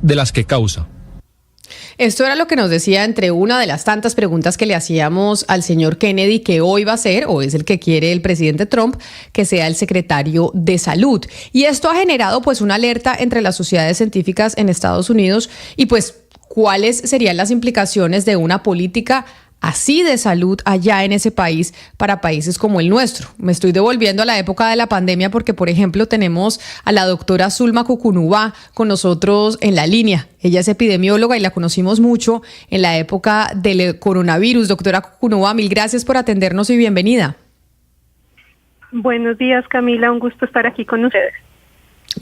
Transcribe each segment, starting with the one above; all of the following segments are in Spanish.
de las que causa. Esto era lo que nos decía entre una de las tantas preguntas que le hacíamos al señor Kennedy, que hoy va a ser, o es el que quiere el presidente Trump, que sea el secretario de Salud. Y esto ha generado pues una alerta entre las sociedades científicas en Estados Unidos y pues cuáles serían las implicaciones de una política así de salud allá en ese país para países como el nuestro. Me estoy devolviendo a la época de la pandemia porque, por ejemplo, tenemos a la doctora Zulma Cucunúa con nosotros en la línea. Ella es epidemióloga y la conocimos mucho en la época del coronavirus. Doctora Cucunúa, mil gracias por atendernos y bienvenida. Buenos días, Camila. Un gusto estar aquí con ustedes.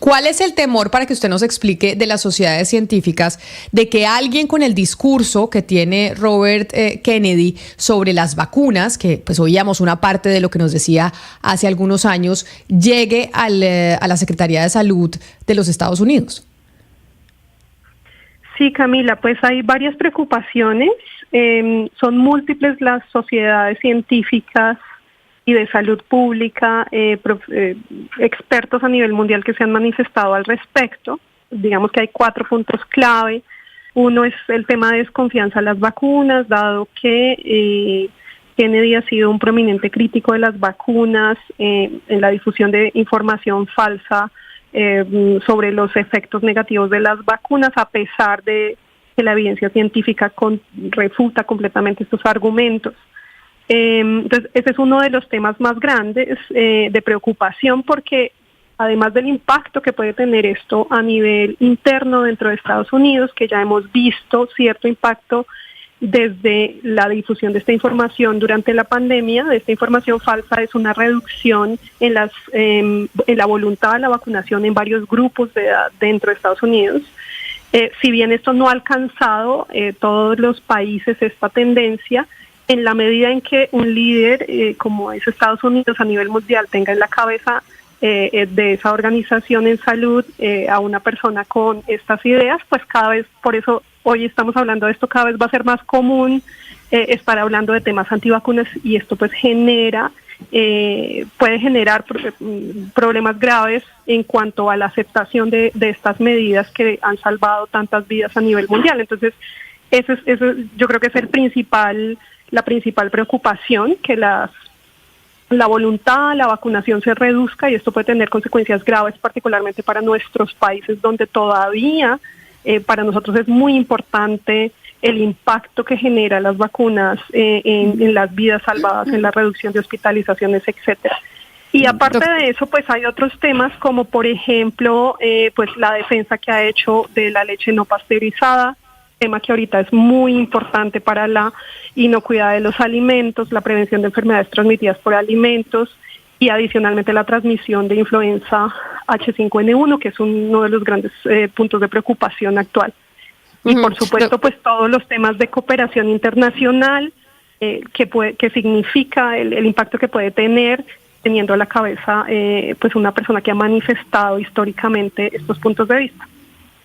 ¿Cuál es el temor, para que usted nos explique, de las sociedades científicas de que alguien con el discurso que tiene Robert Kennedy sobre las vacunas, que pues oíamos una parte de lo que nos decía hace algunos años, llegue a la Secretaría de Salud de los Estados Unidos? Sí, Camila, pues hay varias preocupaciones. Son múltiples las sociedades científicas y de salud pública, expertos a nivel mundial que se han manifestado al respecto. Digamos que hay 4 puntos clave. Uno es el tema de desconfianza a las vacunas, dado que Kennedy ha sido un prominente crítico de las vacunas, en la difusión de información falsa sobre los efectos negativos de las vacunas, a pesar de que la evidencia científica refuta completamente estos argumentos. Entonces, ese es uno de los temas más grandes de preocupación, porque además del impacto que puede tener esto a nivel interno dentro de Estados Unidos, que ya hemos visto cierto impacto desde la difusión de esta información durante la pandemia, de esta información falsa, es una reducción en la voluntad de la vacunación en varios grupos de edad dentro de Estados Unidos. Si bien esto no ha alcanzado todos los países esta tendencia, en la medida en que un líder como es Estados Unidos a nivel mundial tenga en la cabeza de esa organización en salud a una persona con estas ideas, pues cada vez, por eso hoy estamos hablando de esto, cada vez va a ser más común estar hablando de temas antivacunas, y esto pues puede generar problemas graves en cuanto a la aceptación de estas medidas que han salvado tantas vidas a nivel mundial. Entonces, eso yo creo que es la principal preocupación, que la voluntad, la vacunación se reduzca, y esto puede tener consecuencias graves, particularmente para nuestros países, donde todavía para nosotros es muy importante el impacto que genera las vacunas en las vidas salvadas, en la reducción de hospitalizaciones, etcétera. Y aparte de eso, pues hay otros temas como, por ejemplo, pues la defensa que ha hecho de la leche no pasteurizada, tema que ahorita es muy importante para la inocuidad de los alimentos, la prevención de enfermedades transmitidas por alimentos, y adicionalmente la transmisión de influenza H5N1, que es uno de los grandes puntos de preocupación actual. Y por supuesto, pues todos los temas de cooperación internacional, que significa el impacto que puede tener, teniendo a la cabeza pues una persona que ha manifestado históricamente estos puntos de vista.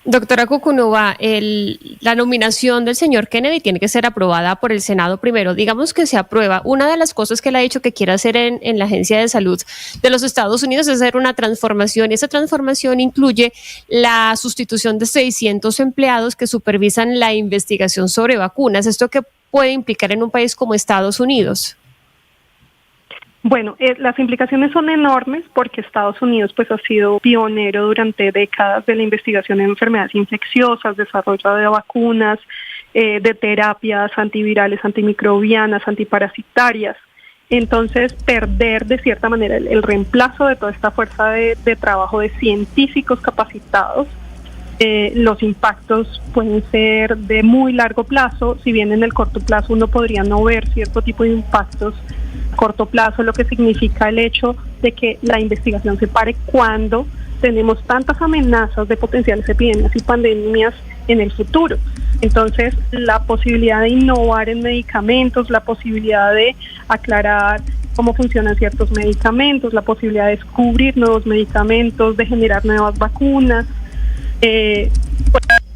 Doctora Cucunúa, la nominación del señor Kennedy tiene que ser aprobada por el Senado primero. Digamos que se aprueba. Una de las cosas que él ha dicho que quiere hacer en la Agencia de Salud de los Estados Unidos es hacer una transformación, y esa transformación incluye la sustitución de 600 empleados que supervisan la investigación sobre vacunas. ¿Esto qué puede implicar en un país como Estados Unidos? Bueno, las implicaciones son enormes, porque Estados Unidos pues ha sido pionero durante décadas de la investigación en enfermedades infecciosas, desarrollo de vacunas, de terapias antivirales, antimicrobianas, antiparasitarias. Entonces, perder de cierta manera el reemplazo de toda esta fuerza de trabajo de científicos capacitados, los impactos pueden ser de muy largo plazo. Si bien en el corto plazo uno podría no ver cierto tipo de impactos, corto plazo, lo que significa el hecho de que la investigación se pare cuando tenemos tantas amenazas de potenciales epidemias y pandemias en el futuro. Entonces, la posibilidad de innovar en medicamentos, la posibilidad de aclarar cómo funcionan ciertos medicamentos, la posibilidad de descubrir nuevos medicamentos, de generar nuevas vacunas,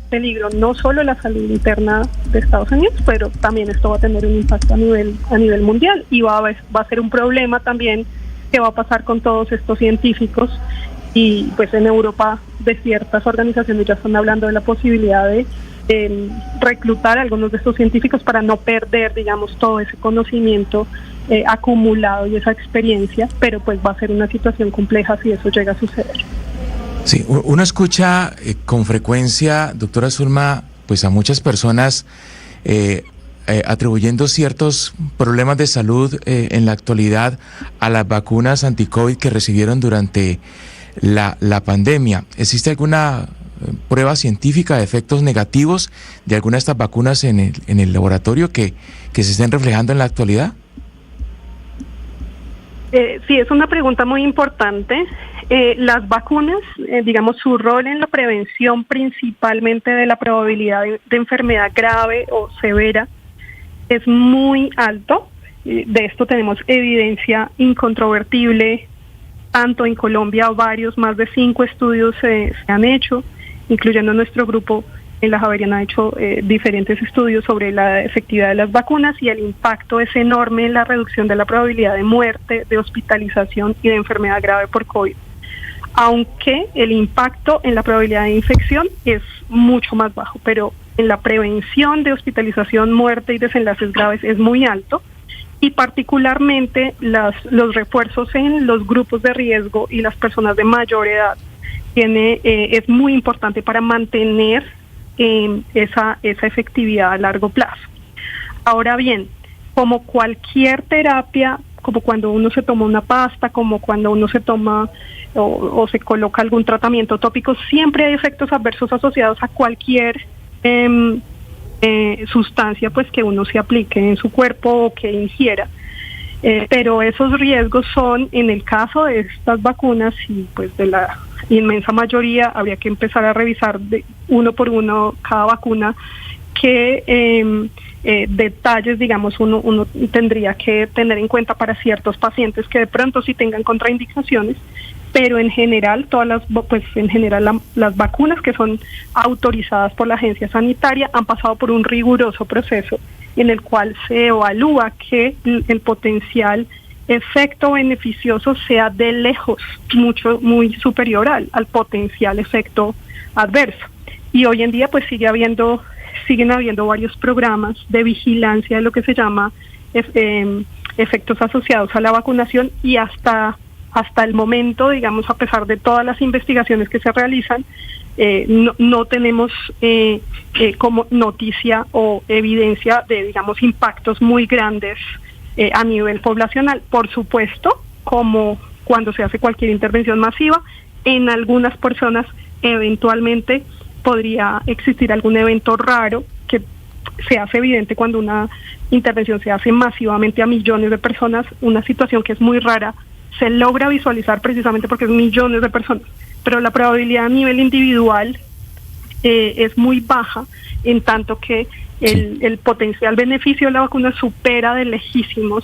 peligro no solo la salud interna de Estados Unidos, pero también esto va a tener un impacto a nivel mundial, y va a ser un problema también que va a pasar con todos estos científicos y pues en Europa de ciertas organizaciones ya están hablando de la posibilidad de reclutar a algunos de estos científicos para no perder, digamos, todo ese conocimiento acumulado y esa experiencia, pero pues va a ser una situación compleja si eso llega a suceder. Sí, uno escucha con frecuencia, doctora Zulma, pues a muchas personas atribuyendo ciertos problemas de salud en la actualidad a las vacunas anti-COVID que recibieron durante la pandemia. ¿Existe alguna prueba científica de efectos negativos de alguna de estas vacunas en el laboratorio que se estén reflejando en la actualidad? Sí, es una pregunta muy importante. Las vacunas, digamos, su rol en la prevención principalmente de la probabilidad de enfermedad grave o severa es muy alto. De esto tenemos evidencia incontrovertible, tanto en Colombia, más de 5 estudios se han hecho, incluyendo nuestro grupo en la Javeriana ha hecho diferentes estudios sobre la efectividad de las vacunas y el impacto es enorme en la reducción de la probabilidad de muerte, de hospitalización y de enfermedad grave por COVID. Aunque el impacto en la probabilidad de infección es mucho más bajo, pero en la prevención de hospitalización, muerte y desenlaces graves es muy alto, y particularmente los refuerzos en los grupos de riesgo y las personas de mayor edad es muy importante para mantener esa efectividad a largo plazo. Ahora bien, como cualquier terapia, como cuando uno se toma una pasta, como cuando uno se toma o se coloca algún tratamiento tópico, siempre hay efectos adversos asociados a cualquier sustancia pues que uno se aplique en su cuerpo o que ingiera. Pero esos riesgos son, en el caso de estas vacunas y pues de la inmensa mayoría, habría que empezar a revisar uno por uno cada vacuna, qué detalles, digamos, uno tendría que tener en cuenta para ciertos pacientes que de pronto sí tengan contraindicaciones, pero en general las vacunas que son autorizadas por la agencia sanitaria han pasado por un riguroso proceso en el cual se evalúa que el potencial efecto beneficioso sea de lejos muy superior al potencial efecto adverso. Y hoy en día pues siguen habiendo varios programas de vigilancia de lo que se llama efectos asociados a la vacunación y hasta el momento, digamos, a pesar de todas las investigaciones que se realizan, no tenemos como noticia o evidencia de, digamos, impactos muy grandes a nivel poblacional. Por supuesto, como cuando se hace cualquier intervención masiva, en algunas personas eventualmente podría existir algún evento raro que se hace evidente cuando una intervención se hace masivamente a millones de personas, una situación que es muy rara, se logra visualizar precisamente porque es millones de personas, pero la probabilidad a nivel individual es muy baja, en tanto que el potencial beneficio de la vacuna supera de lejísimos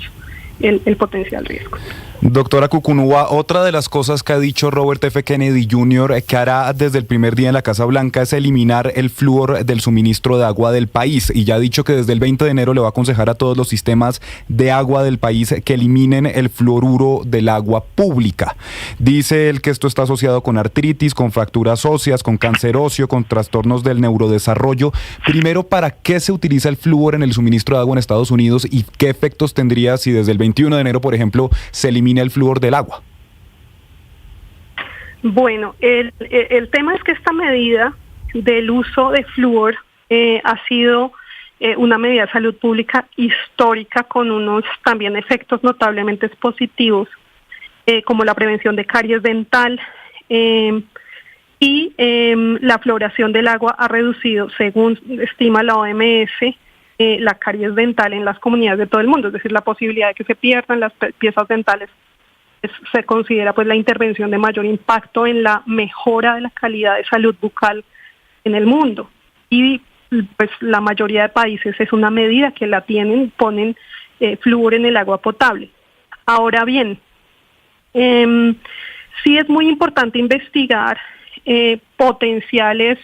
el potencial riesgo. Doctora Cucunúa, otra de las cosas que ha dicho Robert F. Kennedy Jr. que hará desde el primer día en la Casa Blanca es eliminar el flúor del suministro de agua del país, y ya ha dicho que desde el 20 de enero le va a aconsejar a todos los sistemas de agua del país que eliminen el fluoruro del agua pública. Dice él que esto está asociado con artritis, con fracturas óseas, con cáncer óseo, con trastornos del neurodesarrollo. Primero, ¿para qué se utiliza el flúor en el suministro de agua en Estados Unidos y qué efectos tendría si desde el 21 de enero, por ejemplo, se elimina el flúor del agua? Bueno, el tema es que esta medida del uso de flúor ha sido una medida de salud pública histórica con unos también efectos notablemente positivos, como la prevención de caries dental y la fluoración del agua ha reducido, según estima la OMS, la caries dental en las comunidades de todo el mundo, es decir, la posibilidad de que se pierdan las piezas dentales se considera pues la intervención de mayor impacto en la mejora de la calidad de salud bucal en el mundo, y pues la mayoría de países es una medida que la tienen, ponen flúor en el agua potable. Ahora bien, sí es muy importante investigar potenciales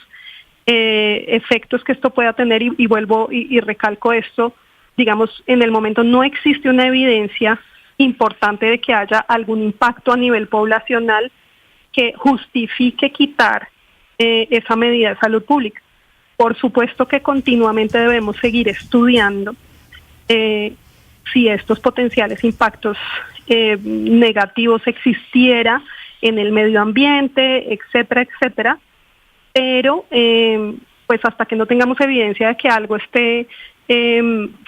efectos que esto pueda tener, y vuelvo y recalco esto, digamos, en el momento no existe una evidencia importante de que haya algún impacto a nivel poblacional que justifique quitar esa medida de salud pública. Por supuesto que continuamente debemos seguir estudiando si estos potenciales impactos negativos existiera en el medio ambiente, etcétera, etcétera, pero pues hasta que no tengamos evidencia de que algo esté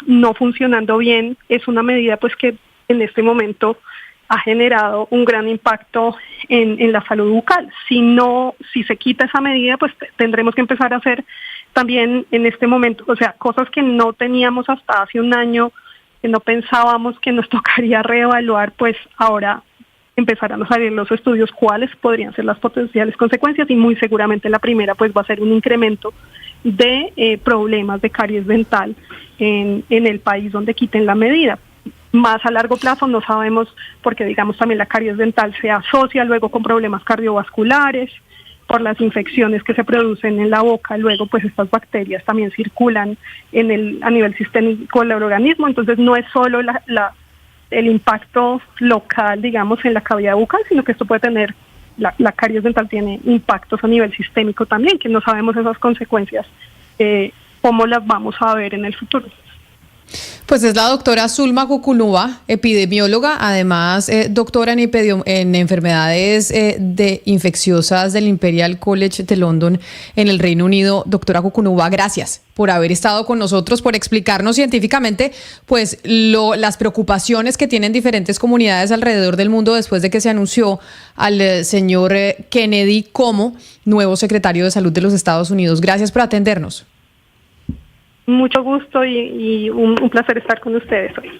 no funcionando bien, es una medida pues que en este momento ha generado un gran impacto en la salud bucal. Si se quita esa medida, pues tendremos que empezar a hacer también en este momento, o sea, cosas que no teníamos hasta hace un año, que no pensábamos que nos tocaría reevaluar, pues ahora empezarán a salir los estudios cuáles podrían ser las potenciales consecuencias, y muy seguramente la primera pues va a ser un incremento de problemas de caries dental en el país donde quiten la medida. Más a largo plazo no sabemos, porque digamos también la caries dental se asocia luego con problemas cardiovasculares por las infecciones que se producen en la boca. Luego pues estas bacterias también circulan a nivel sistémico del organismo, entonces no es solo el impacto local, digamos, en la cavidad bucal, sino que esto puede tener, la caries dental tiene impactos a nivel sistémico también, que no sabemos esas consecuencias, cómo las vamos a ver en el futuro. Pues es la doctora Zulma Cucunúa, epidemióloga, además doctora en enfermedades infecciosas del Imperial College de London en el Reino Unido. Doctora Cucunúa, gracias por haber estado con nosotros, por explicarnos científicamente pues las preocupaciones que tienen diferentes comunidades alrededor del mundo después de que se anunció al señor Kennedy como nuevo secretario de Salud de los Estados Unidos. Gracias por atendernos. Mucho gusto y un placer estar con ustedes hoy.